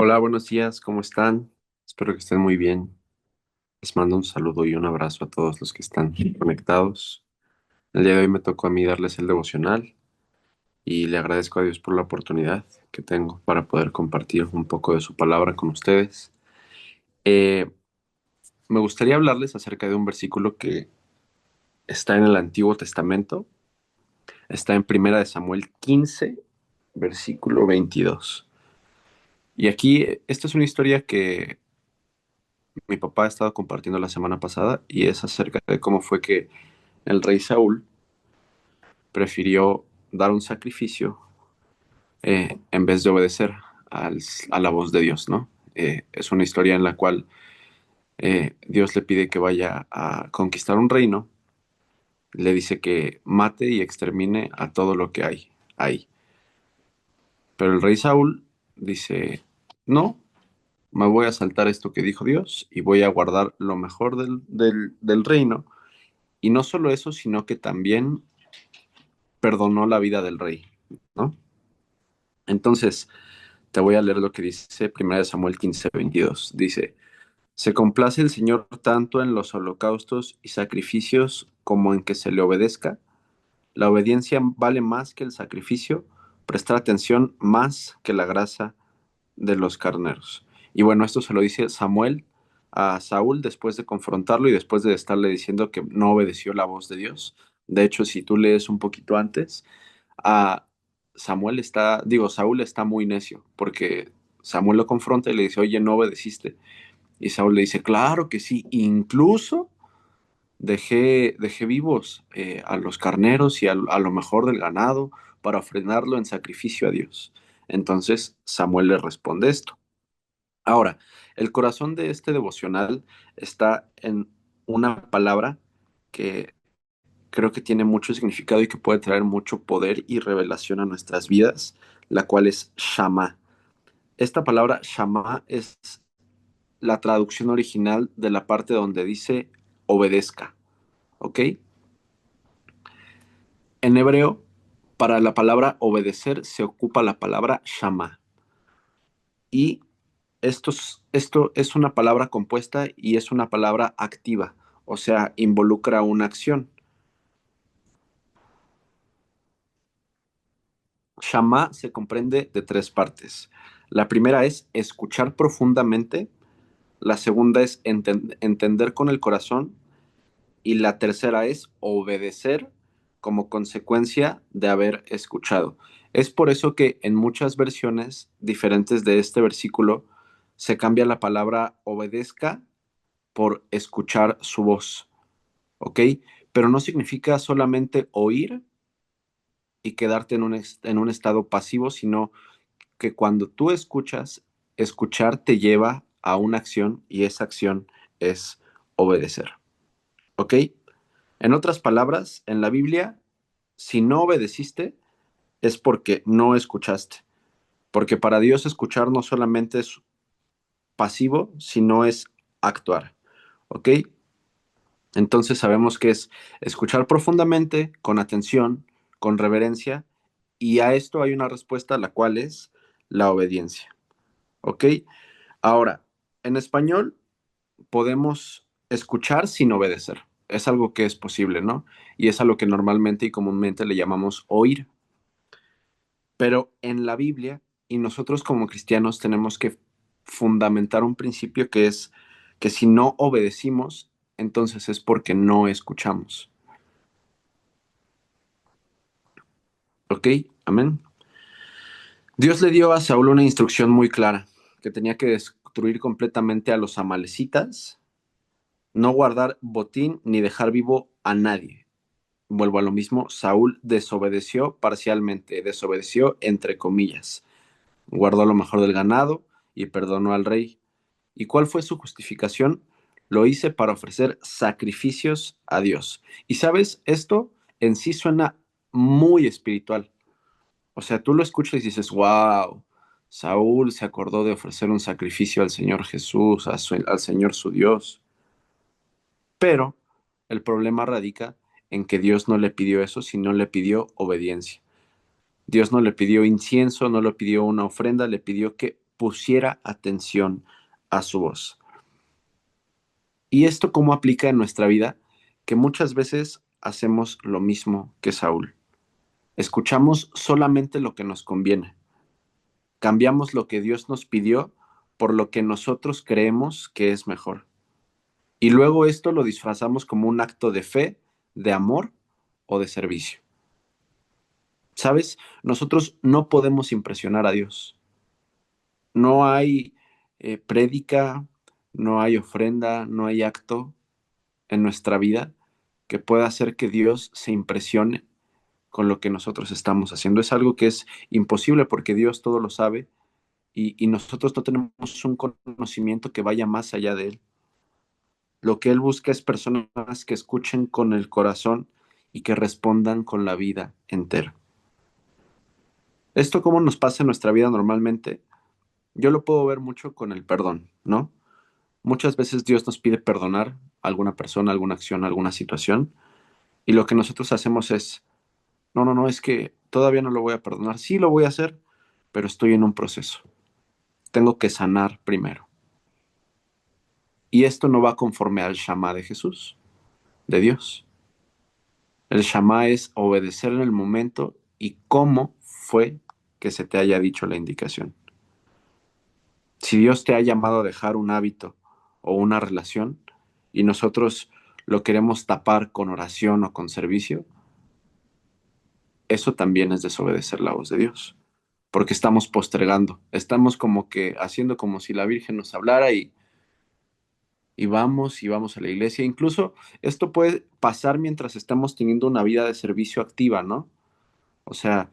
Hola, buenos días, ¿cómo están? Espero que estén muy bien. Les mando un saludo y un abrazo a todos los que están conectados. El día de hoy me tocó a mí darles el devocional y le agradezco a Dios por la oportunidad que tengo para poder compartir un poco de su palabra con ustedes. Eh, Me gustaría hablarles acerca de un versículo que está en el Antiguo Testamento. Está en Primera de Samuel 15, versículo 22. Y aquí, esta es una historia que mi papá ha estado compartiendo la semana pasada y es acerca de cómo fue que el rey Saúl prefirió dar un sacrificio en vez de obedecer a la voz de Dios, ¿no? Es una historia en la cual Dios le pide que vaya a conquistar un reino, le dice que mate y extermine a todo lo que hay ahí. Pero el rey Saúl dice, no, me voy a saltar esto que dijo Dios y voy a guardar lo mejor del reino. Y no solo eso, sino que también perdonó la vida del rey, ¿no? Entonces, te voy a leer lo que dice 1 Samuel 15:22. Dice, se complace el Señor tanto en los holocaustos y sacrificios como en que se le obedezca. La obediencia vale más que el sacrificio, prestar atención más que la grasa de los carneros. Y bueno, esto se lo dice Samuel a Saúl después de confrontarlo y después de estarle diciendo que no obedeció la voz de Dios. De hecho, si tú lees un poquito antes, a Saúl está muy necio, porque Samuel lo confronta y le dice, oye, no obedeciste. Y Saúl le dice, claro que sí, incluso dejé vivos a los carneros y a lo mejor del ganado para ofrendarlo en sacrificio a Dios. Entonces Samuel le responde esto. Ahora, el corazón de este devocional está en una palabra que creo que tiene mucho significado y que puede traer mucho poder y revelación a nuestras vidas, la cual es Shama. Esta palabra Shama es la traducción original de la parte donde dice obedezca, ¿ok? En hebreo, para la palabra obedecer se ocupa la palabra Shama. Y esto es una palabra compuesta y es una palabra activa, o sea, involucra una acción. Shama se comprende de tres partes. La primera es escuchar profundamente, la segunda es entender con el corazón y la tercera es obedecer como consecuencia de haber escuchado. Es por eso que en muchas versiones diferentes de este versículo se cambia la palabra obedezca por escuchar su voz, ¿ok? Pero no significa solamente oír y quedarte en un estado pasivo, sino que cuando tú escuchas, escuchar te lleva a una acción y esa acción es obedecer, ¿ok? En otras palabras, en la Biblia, si no obedeciste, es porque no escuchaste. Porque para Dios escuchar no solamente es pasivo, sino es actuar. ¿Ok? Entonces sabemos que es escuchar profundamente, con atención, con reverencia, y a esto hay una respuesta, la cual es la obediencia. ¿Ok? Ahora, en español podemos escuchar sin obedecer. Es algo que es posible, ¿no? Y es a lo que normalmente y comúnmente le llamamos oír. Pero en la Biblia, y nosotros como cristianos tenemos que fundamentar un principio que es que si no obedecimos, entonces es porque no escuchamos. ¿Ok? Amén. Dios le dio a Saúl una instrucción muy clara, que tenía que destruir completamente a los amalecitas, no guardar botín ni dejar vivo a nadie. Vuelvo a lo mismo, Saúl desobedeció parcialmente, desobedeció entre comillas. Guardó lo mejor del ganado y perdonó al rey. ¿Y cuál fue su justificación? Lo hice para ofrecer sacrificios a Dios. Y sabes, esto en sí suena muy espiritual. O sea, tú lo escuchas y dices, wow, Saúl se acordó de ofrecer un sacrificio al Señor Jesús, al Señor su Dios. Pero el problema radica en que Dios no le pidió eso, sino le pidió obediencia. Dios no le pidió incienso, no le pidió una ofrenda, le pidió que pusiera atención a su voz. ¿Y esto cómo aplica en nuestra vida? Que muchas veces hacemos lo mismo que Saúl. Escuchamos solamente lo que nos conviene. Cambiamos lo que Dios nos pidió por lo que nosotros creemos que es mejor. Y luego esto lo disfrazamos como un acto de fe, de amor o de servicio. ¿Sabes? Nosotros no podemos impresionar a Dios. No hay prédica, no hay ofrenda, no hay acto en nuestra vida que pueda hacer que Dios se impresione con lo que nosotros estamos haciendo. Es algo que es imposible porque Dios todo lo sabe y nosotros no tenemos un conocimiento que vaya más allá de Él. Lo que Él busca es personas que escuchen con el corazón y que respondan con la vida entera. Esto cómo nos pasa en nuestra vida normalmente, yo lo puedo ver mucho con el perdón, ¿no? Muchas veces Dios nos pide perdonar a alguna persona, alguna acción, alguna situación, y lo que nosotros hacemos es, no, no, no, es que todavía no lo voy a perdonar, sí lo voy a hacer, pero estoy en un proceso. Tengo que sanar primero. Y esto no va conforme al Shama de Jesús, de Dios. El Shama es obedecer en el momento y cómo fue que se te haya dicho la indicación. Si Dios te ha llamado a dejar un hábito o una relación y nosotros lo queremos tapar con oración o con servicio, eso también es desobedecer la voz de Dios, porque estamos postergando, estamos como que haciendo como si la Virgen nos hablara y vamos a la iglesia. Incluso esto puede pasar mientras estamos teniendo una vida de servicio activa, ¿no? O sea,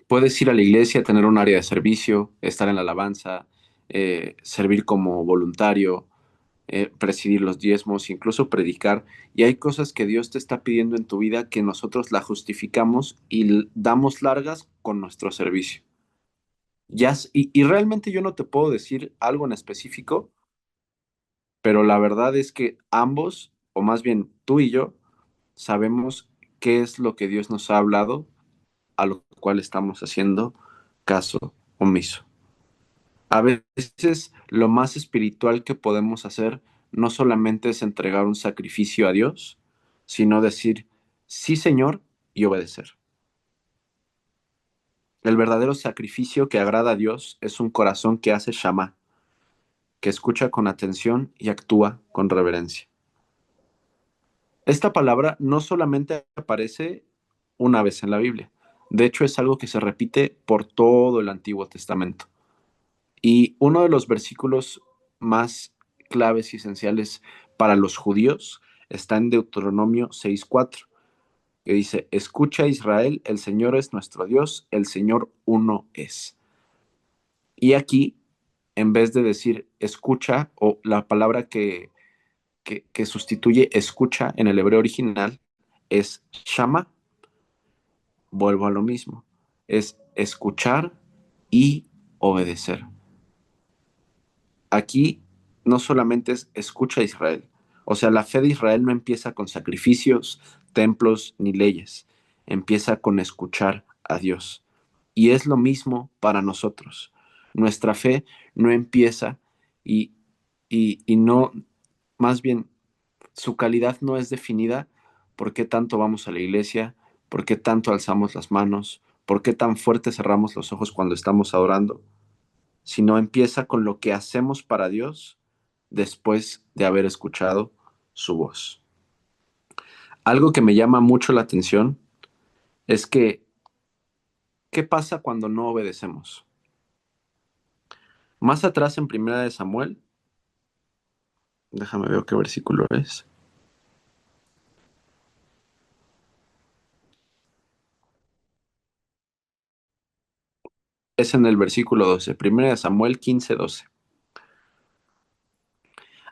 puedes ir a la iglesia, tener un área de servicio, estar en la alabanza, servir como voluntario, presidir los diezmos, incluso predicar. Y hay cosas que Dios te está pidiendo en tu vida que nosotros la justificamos y damos largas con nuestro servicio. Y realmente yo no te puedo decir algo en específico, pero la verdad es que ambos, o más bien tú y yo, sabemos qué es lo que Dios nos ha hablado, a lo cual estamos haciendo caso omiso. A veces lo más espiritual que podemos hacer no solamente es entregar un sacrificio a Dios, sino decir, sí, Señor, y obedecer. El verdadero sacrificio que agrada a Dios es un corazón que hace Shama, que escucha con atención y actúa con reverencia. Esta palabra no solamente aparece una vez en la Biblia, de hecho es algo que se repite por todo el Antiguo Testamento. Y uno de los versículos más claves y esenciales para los judíos está en Deuteronomio 6:4, que dice, escucha Israel, el Señor es nuestro Dios, el Señor uno es. Y aquí, en vez de decir escucha, o la palabra que sustituye escucha en el hebreo original es shama, vuelvo a lo mismo, es escuchar y obedecer. Aquí no solamente es escucha a Israel, o sea, la fe de Israel no empieza con sacrificios, templos ni leyes, empieza con escuchar a Dios. Y es lo mismo para nosotros. Nuestra fe no empieza y, y no, más bien, su calidad no es definida por qué tanto vamos a la iglesia, por qué tanto alzamos las manos, por qué tan fuerte cerramos los ojos cuando estamos adorando, sino empieza con lo que hacemos para Dios después de haber escuchado su voz. Algo que me llama mucho la atención es que, ¿qué pasa cuando no obedecemos? Más atrás en Primera de Samuel, déjame ver qué versículo es en el versículo 12, Primera de Samuel 15:12.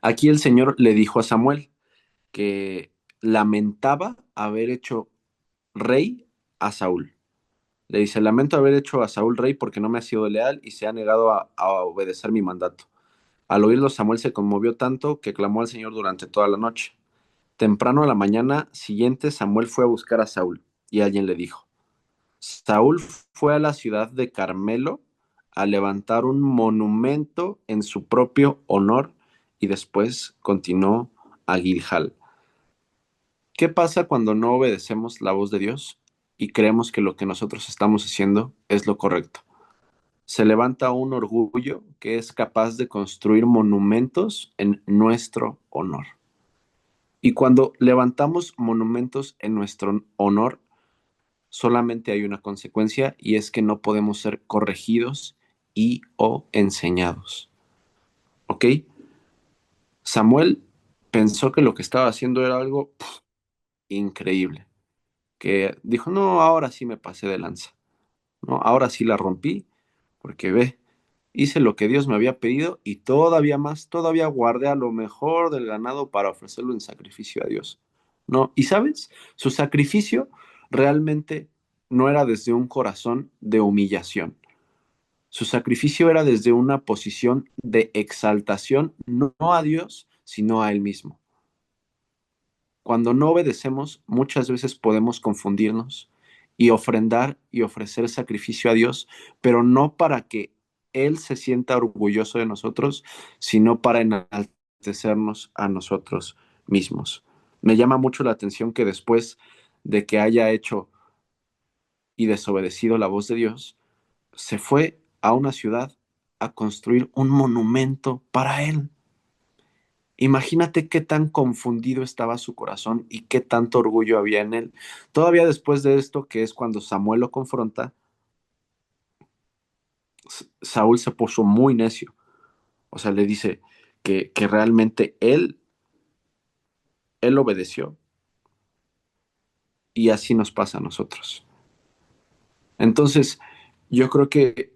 Aquí el Señor le dijo a Samuel que lamentaba haber hecho rey a Saúl. Le dice, lamento haber hecho a Saúl rey porque no me ha sido leal y se ha negado a obedecer mi mandato. Al oírlo, Samuel se conmovió tanto que clamó al Señor durante toda la noche. Temprano a la mañana siguiente, Samuel fue a buscar a Saúl y alguien le dijo, Saúl fue a la ciudad de Carmelo a levantar un monumento en su propio honor y después continuó a Gilgal. ¿Qué pasa cuando no obedecemos la voz de Dios y creemos que lo que nosotros estamos haciendo es lo correcto? Se levanta un orgullo que es capaz de construir monumentos en nuestro honor. Y cuando levantamos monumentos en nuestro honor, solamente hay una consecuencia y es que no podemos ser corregidos y o enseñados. ¿Ok? Samuel pensó que lo que estaba haciendo era algo increíble, que dijo, no, ahora sí me pasé de lanza, ¿no? Ahora sí la rompí, porque ve, hice lo que Dios me había pedido y todavía más, todavía guardé a lo mejor del ganado para ofrecerlo en sacrificio a Dios, ¿no? Y sabes, su sacrificio realmente no era desde un corazón de humillación. Su sacrificio era desde una posición de exaltación, no a Dios, sino a él mismo. Cuando no obedecemos, muchas veces podemos confundirnos y ofrendar y ofrecer sacrificio a Dios, pero no para que Él se sienta orgulloso de nosotros, sino para enaltecernos a nosotros mismos. Me llama mucho la atención que después de que haya hecho y desobedecido la voz de Dios, se fue a una ciudad a construir un monumento para Él. Imagínate qué tan confundido estaba su corazón y qué tanto orgullo había en él. Todavía después de esto, que es cuando Samuel lo confronta, Saúl se puso muy necio. O sea, le dice que realmente él obedeció y así nos pasa a nosotros. Entonces, yo creo que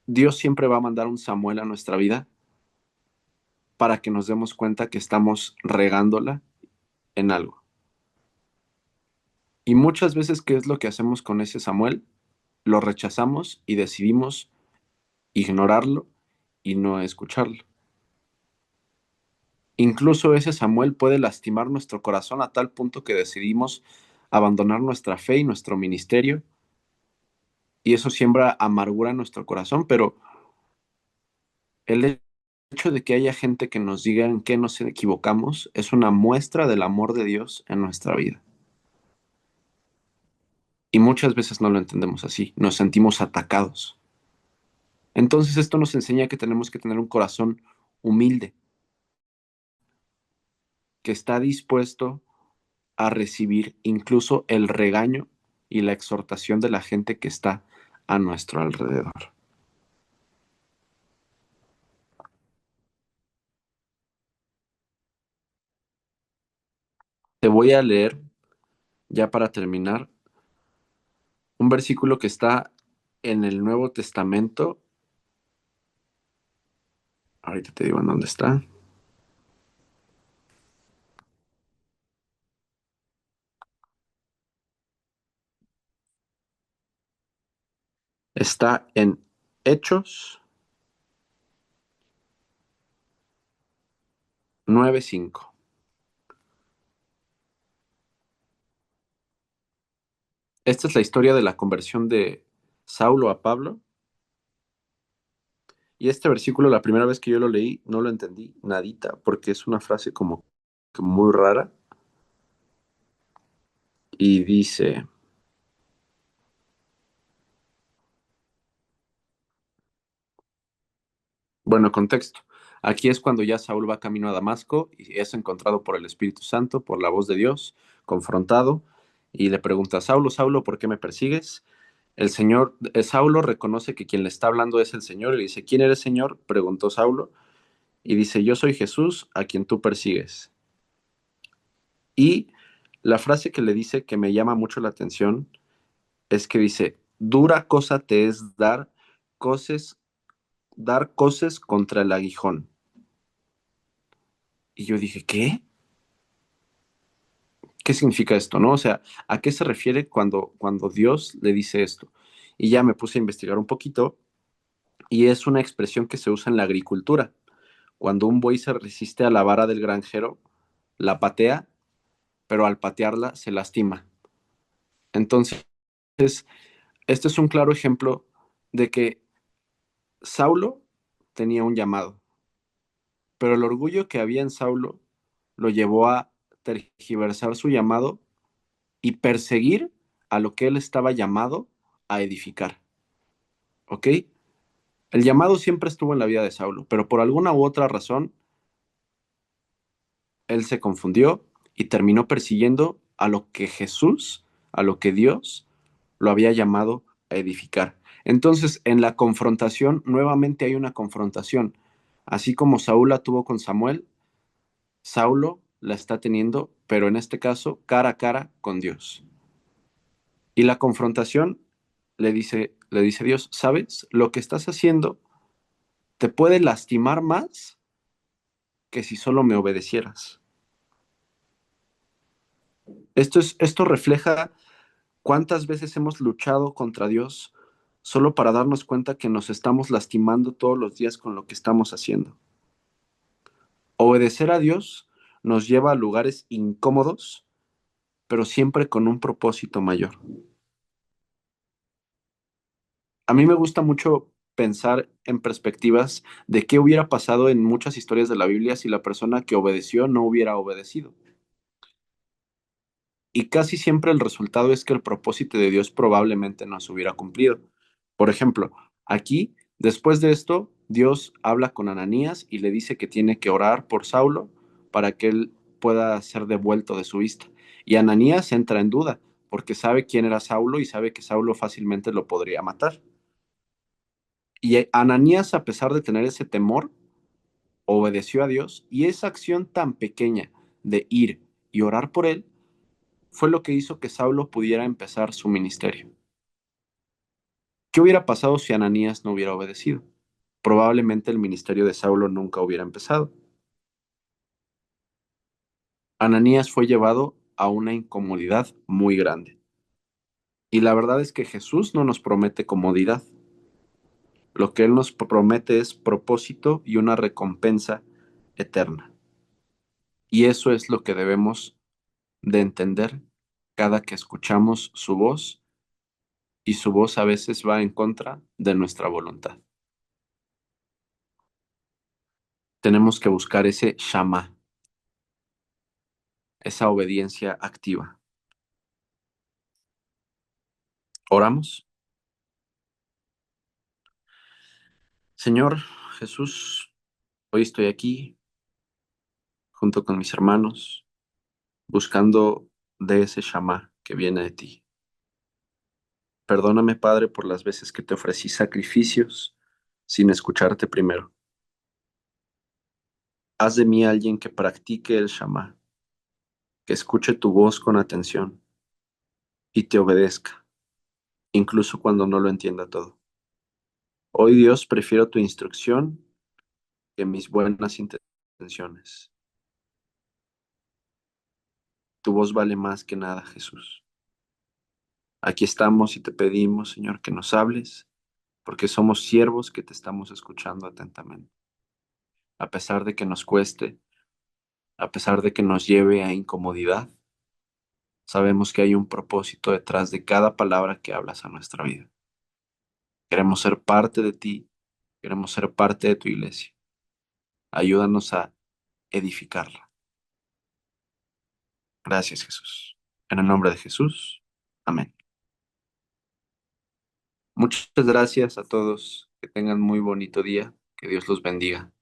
Dios siempre va a mandar un Samuel a nuestra vida para que nos demos cuenta que estamos regándola en algo. Y muchas veces, ¿qué es lo que hacemos con ese Samuel? Lo rechazamos y decidimos ignorarlo y no escucharlo. Incluso ese Samuel puede lastimar nuestro corazón a tal punto que decidimos abandonar nuestra fe y nuestro ministerio, y eso siembra amargura en nuestro corazón, pero el hecho de que haya gente que nos diga en qué nos equivocamos es una muestra del amor de Dios en nuestra vida. Y muchas veces no lo entendemos así, nos sentimos atacados. Entonces esto nos enseña que tenemos que tener un corazón humilde, que está dispuesto a recibir incluso el regaño y la exhortación de la gente que está a nuestro alrededor. Te voy a leer, ya para terminar, un versículo que está en el Nuevo Testamento. Ahorita te digo en dónde está. Está en Hechos 9:5. Esta es la historia de la conversión de Saulo a Pablo. Y este versículo, la primera vez que yo lo leí, no lo entendí nadita, porque es una frase como que muy rara. Y dice, bueno, contexto. Aquí es cuando ya Saúl va camino a Damasco y es encontrado por el Espíritu Santo, por la voz de Dios, confrontado, y le pregunta, Saulo, Saulo, ¿por qué me persigues? Saulo reconoce que quien le está hablando es el Señor y le dice, ¿quién eres, Señor? Preguntó Saulo y dice, yo soy Jesús a quien tú persigues. Y la frase que le dice que me llama mucho la atención es que dice, dura cosa te es dar coces contra el aguijón. Y yo dije, ¿qué? ¿Qué significa esto, no? O sea, ¿a qué se refiere cuando Dios le dice esto? Y ya me puse a investigar un poquito y es una expresión que se usa en la agricultura. Cuando un buey se resiste a la vara del granjero, la patea, pero al patearla se lastima. Entonces, este es un claro ejemplo de que Saulo tenía un llamado, pero el orgullo que había en Saulo lo llevó a tergiversar su llamado y perseguir a lo que él estaba llamado a edificar. ¿Ok? El llamado siempre estuvo en la vida de Saulo, pero por alguna u otra razón él se confundió y terminó persiguiendo a lo que Jesús, a lo que Dios lo había llamado a edificar. Entonces, en la confrontación, nuevamente hay una confrontación. Así como Saúl la tuvo con Samuel, Saulo la está teniendo, pero en este caso, cara a cara con Dios. Y la confrontación le dice Dios, ¿sabes? Lo que estás haciendo te puede lastimar más que si solo me obedecieras. Esto refleja cuántas veces hemos luchado contra Dios solo para darnos cuenta que nos estamos lastimando todos los días con lo que estamos haciendo. Obedecer a Dios nos lleva a lugares incómodos, pero siempre con un propósito mayor. A mí me gusta mucho pensar en perspectivas de qué hubiera pasado en muchas historias de la Biblia si la persona que obedeció no hubiera obedecido. Y casi siempre el resultado es que el propósito de Dios probablemente no se hubiera cumplido. Por ejemplo, aquí, después de esto, Dios habla con Ananías y le dice que tiene que orar por Saulo para que él pueda ser devuelto de su vista. Y Ananías entra en duda porque sabe quién era Saulo y sabe que Saulo fácilmente lo podría matar. Y Ananías, a pesar de tener ese temor, obedeció a Dios y esa acción tan pequeña de ir y orar por él fue lo que hizo que Saulo pudiera empezar su ministerio. ¿Qué hubiera pasado si Ananías no hubiera obedecido? Probablemente el ministerio de Saulo nunca hubiera empezado. Ananías fue llevado a una incomodidad muy grande. Y la verdad es que Jesús no nos promete comodidad. Lo que Él nos promete es propósito y una recompensa eterna. Y eso es lo que debemos de entender cada que escuchamos su voz y su voz a veces va en contra de nuestra voluntad. Tenemos que buscar ese shama, esa obediencia activa. Oramos. Señor Jesús, hoy estoy aquí junto con mis hermanos buscando de ese shama que viene de ti. Perdóname, Padre, por las veces que te ofrecí sacrificios sin escucharte primero. Haz de mí alguien que practique el shama, que escuche tu voz con atención y te obedezca, incluso cuando no lo entienda todo. Hoy, Dios, prefiero tu instrucción que mis buenas intenciones. Tu voz vale más que nada, Jesús. Aquí estamos y te pedimos, Señor, que nos hables, porque somos siervos que te estamos escuchando atentamente. A pesar de que nos cueste, a pesar de que nos lleve a incomodidad, sabemos que hay un propósito detrás de cada palabra que hablas a nuestra vida. Queremos ser parte de ti, queremos ser parte de tu iglesia. Ayúdanos a edificarla. Gracias, Jesús. En el nombre de Jesús. Amén. Muchas gracias a todos. Que tengan muy bonito día. Que Dios los bendiga.